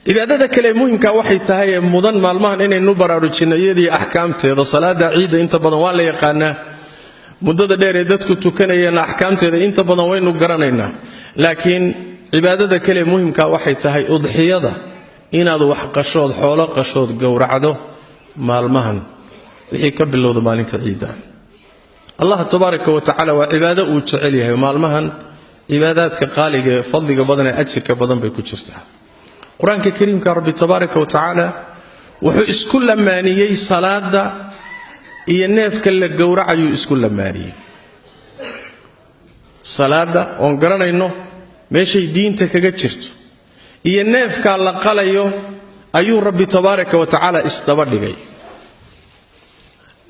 cibaadada kale muhiimka waxay tahay mudan maalmahan inaynu baraarujino iyadii ahkaamteeda salaada ciida inta badan waa la yaqaanaa muddada dheer ee dadku tukanayeen ahkaamteeda inta badan waynu garanaynaa laakiin cibaadada kale muhiimka waxay tahay udhiyada inaad wax qashood xoolo qashood gowracdo maalmahan wixii ka bilowda maalinka ciida Allah tabaaraka wa taala waa cibaado uu jecel yahay maalmahan cibaadaadka qaaliga ee fadliga badan ee ajirka badan bay ku jirtaa quraanka kariimka rabbi tabaaraka wa taala wuxuu isku lamaaniyay salaada iyo neefka la gowracayo isku lamaaniyay salaada oo garanayno meeshay diinta kaga jirto iyo neefka la qalayo ayuu rabbi tabaaraka wa taala isdaba dhigay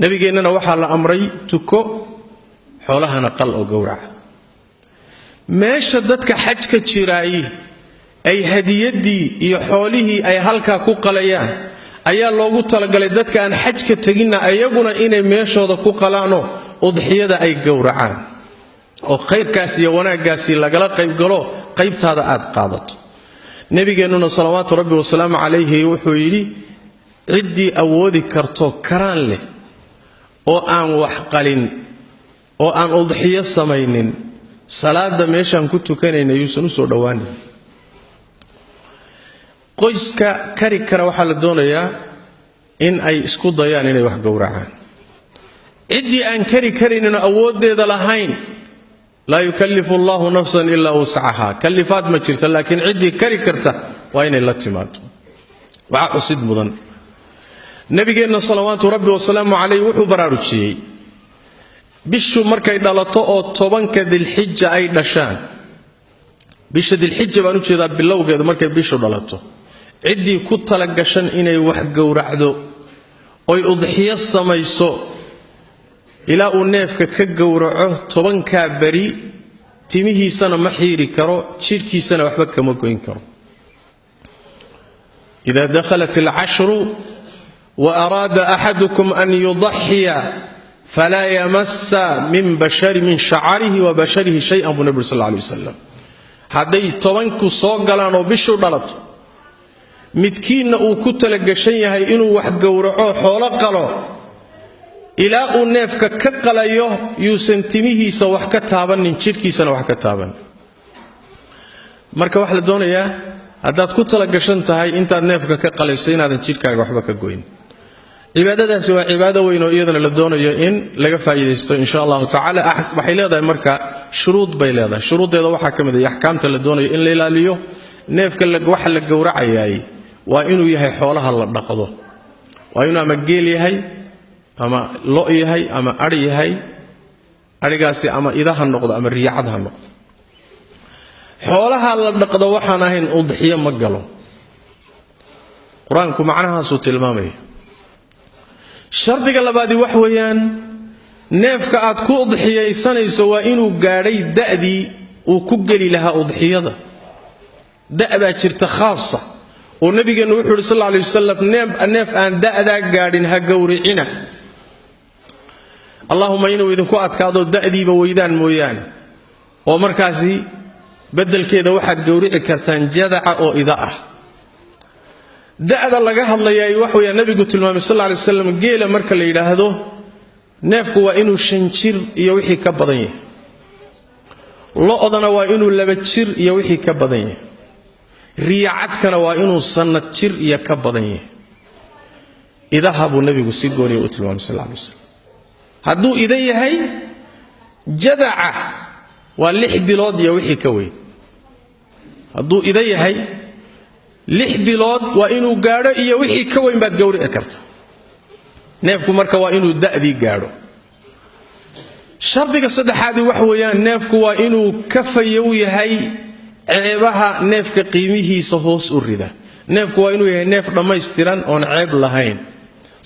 nabigeennana waxaa la amray tuko xoolahana qal oo gowraca meesha dadka xajka jiraay ay hadiyadii iyo xoolihii ay halka ku qalayaan ayaa loogu talagalay dadka aan xajka tagina ayaguna inay meeshooda ku qalaano udhiyada ay gowracaan oo khayrkaas iyo wanaaggaas lagala qayb galo qaybtaada aad qaadato nabigeennuna salawaatu rabbi wa salaamu calayhi wuxuu yiri cidii awoodi karto karaan leh oo aan wax qalin oo aan udhiyo samaynin salaada meeshan ku tukanayna yuusan soo dhawaanin qoyska kari kara waxa la doonayaa in ay isku dayaan inay wax gowracaan cidii aan kari karinina awoodeeda lahayn la yukallifu Allahu nafsan illa wus'aha kalifaat ma jirta laakiin cidii kari karta waa inay la timaado waxa xusid mudan nabigeena salawaatu rabbi wa salaamu calayhi wuxuu baraarujiyay bishu markay dhalato oo 10ka dilxijja ay dhashaan bisha dilxijja baan u jeedaa bilowgeeda markay bishu dhalato cidii ku tala gashan inay wax gowracdo oo udhiyo samayso ilaa uu neefka ka gowraco 10ka bari timihiisana ma xiiri karo jirkiisana waxba kama goyn karo إذا دخلت العشر وأراد أحدكم أن يضحي فلا يمس من شعره وبشره شيئا بالنبي صلى الله عليه وسلم هذي طبنكو صوغلان وبشو دلتو midkiina uu ku tala gashan yahay inuu wax gowraco xoolo qalo ilaa uu neefka ka qalayo yuusan timihiisa wax ka taabanin jirkiisana wax ka taaban marka wax la doonayaa haddaad ku tala gashan tahay intaad neefka ka qalayso inaadan jirkaaga waxba ka goyn cibaadadaasi waa cibaado weyn oo iyadana la doonayo in laga faa'iideysto insha Allah ta'ala waxay leedahay marka shuruud bay leedahay shuruudeeda waxa kamid ah ahkaamta la doonayo in la ilaaliyo neefka waxa la gowracayay waa inuu yahay xoolaha la dhaqdo waa inuu ama geel yahay ama lo yahay ama ari yahay arigaasi ama idaha noqdo ama riyaacad ha noqdo xoolaha la dhaqdo waxaan ahayn udhiyo ma galo quraanku macnahaas uu tilmaamay shardiga labaadi wax weeyaan neefka aad ku udhiyaysanayso waa inuu gaadhay da'dii uu ku gali lahaa udhiyada da'ba jirta khaasa oo nabigeenu wuxuu sallallahu alayhi wasallam neef aan da'da gaadhin ha gowricina Allahumma inuu idinku adkaado da'diiba weydaan mooyaan oo markaasi bedelkeeda waxaad gowrici kartaan jadaca oo ida ah da'da laga hadlayay wax weeyaan nabigu tilmaamay sallallahu alayhi wasallam geela marka la yiraahdo neefku waa inuu 5 jir iyo wixii ka badan yahay lo'odana waa inuu 2 jir iyo wixii ka badan yahay riyaacadkana waa inuu sanad jir iyo ka badan yahay idaha buu nabigu si gooniyo u tilmaamay sallallahu alayhi wasallam hadduu ida yahay jadaca waa 6 bilood iyo wixii ka weyn hadduu ida yahay 6 bilood waa inuu gaadho iyo wixii ka weyn baad gowrici kartaa neefku marka waa inuu da'dii gaadho shardiga saddexaad wax weeyaan neefku waa inuu kafayo yahay ceebaha neefka qiimihiisa hoos u rida neefku waa inuu yahay neef dhammaystiran oon ceeb lahayn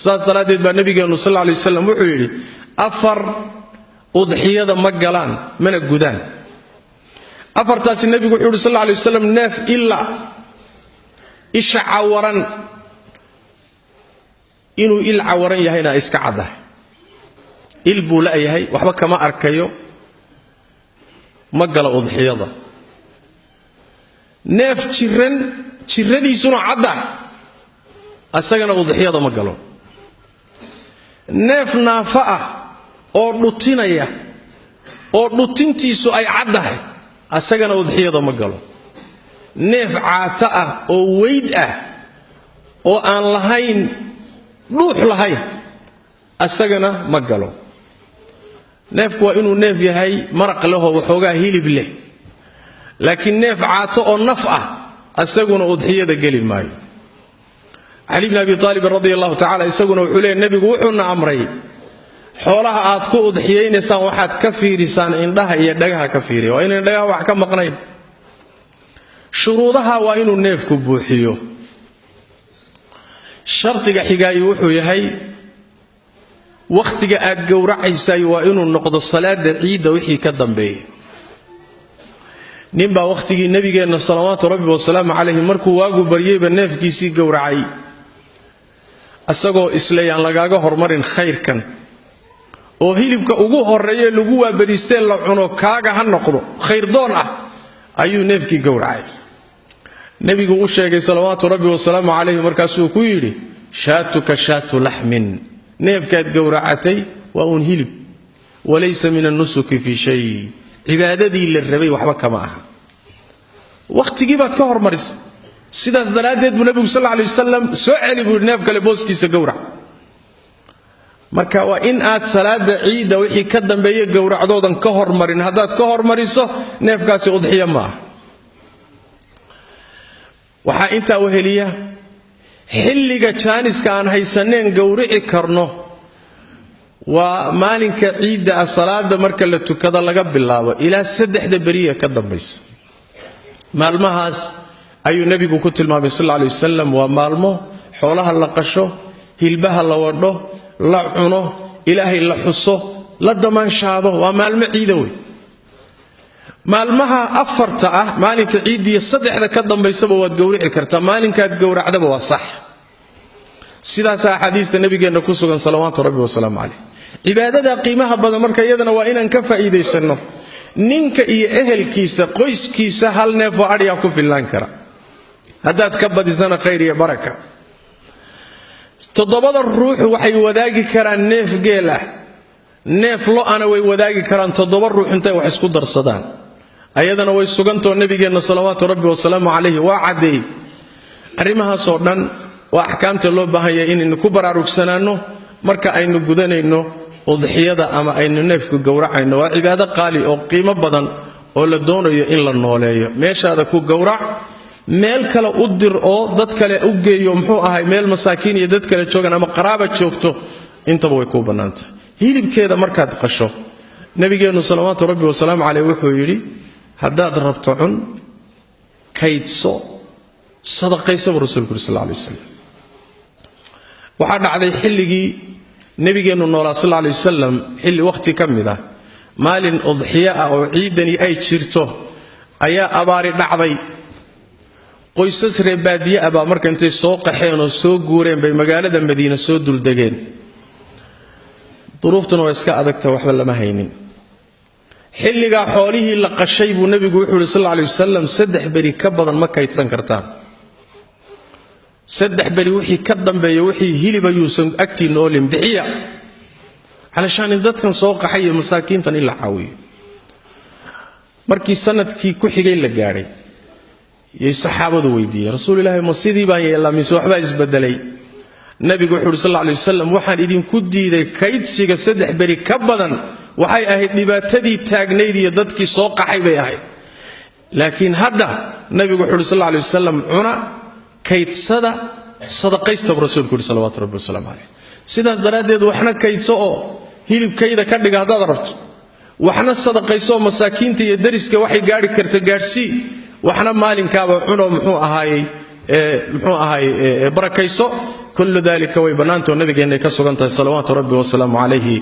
saas daraadeed baa nabigeenu sallallahu alayhi wasallam wuxuu yiri afar udhiyada ma galaan mana gudaan afartaasi nabigu wuxuu yiri sallallahu alayhi wasallam neef illa isha cawaran inuu il cawaran yahayna iska cadahay il buu la yahay waxba kama arkayo ma gala udhiyada neef jiran jiradiisuna cadda asagana udxiyada ma galo neef naafa ah oo dhutinaya oo dhutintiisu ay caddahay asagana udxiyada ma galo neef caata ah oo weyd ah oo aan lahayn dhuux lahayn asagana ma galo neefku waa inuu neef yahay maraq leh oo waxoogaa hilib leh laakiin neef caato oo naf ah asaguna udxiyada geli maayo علي بن أبي طالب رضي الله تعالى يسقونه وحليه النبي وحنا أمري حولها أتكو أضحيين سان واحد كفيري سان إندها يدقها كفيري وإن إندها وحكم مقنين شروطها وإن النيف كبوحيو شرطك حقاي وحوي هي وقتك أتقو رعيساي وإن النقض الصلاة عيد وحي كدن بيه نبا وقتك النبي قال صلوات ربي والسلام عليه مركو واقو بريب النيف كيسي قورعي asagoo isleeyaan lagaaga hormarin khayrkan oo hilibka ugu horeeyay lagu waabariistay la cuno kaaga ha noqdo khayr doon ah ayuu neefkii gowracay nabigu u sheegay salawaatu rabbi wa salaamu alayhi markaasuu ku yiri shaatuka shaatu lahmin neefkaad gowracatay waa un hilib walaysa min an-nusuki fi shay cibaadadii la rabay waxba kama aha waqtigii baad ka hormarisay sidaas daraadeed buu nabigu sallallahu alayhi wasallam soo celi buu neef kale booskiisa gowrac marka waa in aad salaada ciida wixii ka dambeeyay gowracdoodan ka hormarin hadaad ka hormariso neefkaasi udxiya ma waxa inta weheliya xilliga jaaniska aan haysaneen gowrici karno waa maalinka ciida salaada marka la tukada laga bilaabo ilaa 3 bariya ka dambaysa maalmahaas ayuu nabigu ku tilmaamay sallallahu alayhi wasallam waa maalmo xoolaha la qasho hilbaha la wadho la cuno ilaahay la xuso la damaanshaado waa maalmo ciida weey maalmaha afarta ah maalinka ciidiya 3 ka dambaysaba waad gowrici kartaa maalinkaad gowracdaba waa sax sidaas xadiista nabigeena ku sugan salawaatu rabbi wa salaamu alayhi cibaadada qiimaha badan marka iyadana waa inaan ka faa'iideysano ninka iyo ehelkiisa qoyskiisa hal neef oo ariya ku filan kara haddaad ka badisana khayr iyo baraka toddobada ruux waxay wadaagi karaan neef geel ah neef lo-ana way wadaagi karaan 7 ruux intay wax isku darsadaan ayadana way sugantoo nabigeena salawaatu rabbi wa salaamu alayhi waa cadeey arrimahaas oo dhan waa ahkaamta loo baahan yahay inaynu ku baraarugsanaano marka aynu gudanayno udxiyada ama aynu neefku gowracayno waa cibaado qaali oo qiimo badan oo la doonayo in la nooleeyo meeshaada ku gowrac meel kale u dir oo dad kale u geeyo muxuu ahay meel masaakiin iyo dad kale joogan ama qaraaba joogto intaba way ku banaanta hilibkeeda markaad qasho nabigeenu salawaatu rabbi wa salaamu alayhi wuxuu yiri hadaad rabto cun kaydso sadaqayso rasuulku sallallahu alayhi wasallam waxa dhacday xilligii nabigeenu noolaa sallallahu alayhi wasallam xilli waqti kamida maalin udxiya oo ciidani ay jirto ayaa abaari dhacday qoysas reebaadiye aba marka intay soo qaxeen oo soo guureen bay magaalada Madiina soo dul degeen duruuftuna waa iska adagta waxba lama haynin xilliga xoolihii la qashay buu nabigu wuxuu sallallahu alayhi wasallam 3 bari ka badan ma kaydsan kartaan 3 bari wixii ka dambeeyo wixii hilib ayuusan agtiin oolin bixiya علشان dadkan soo qaxay masaakiintan ila caawiyo markii sanadkii ku xigay la gaaray yey saxaabadu weydiiyeen rasuulullaahi ma sidii baan yeelaa mise waxba isbedelay nabigu wuxuu sallallahu alayhi wasallam waxaan idin ku diiday kaydsiga 3 bari ka badan waxay ahayd dhibaatadii taagneyd iyo dadkii soo qaxay bay ahayd laakiin hadda nabigu wuxuu sallallahu alayhi wasallam cuna kaydsada sadaqaysta rasuulku sallallahu alayhi wasallam sidaas daraadeed waxna kaydso oo hilibkayda ka dhiga hadaad rabto waxna sadaqayso masaakiinta iyo dariska waxay gaari karto gaarsi waxna maalinkaaba cuno muxuu ahaayay barakayso kullu dalika way banaanto nabigeena ka sugan tahay salawaatu rabbi wa salaamu alayhi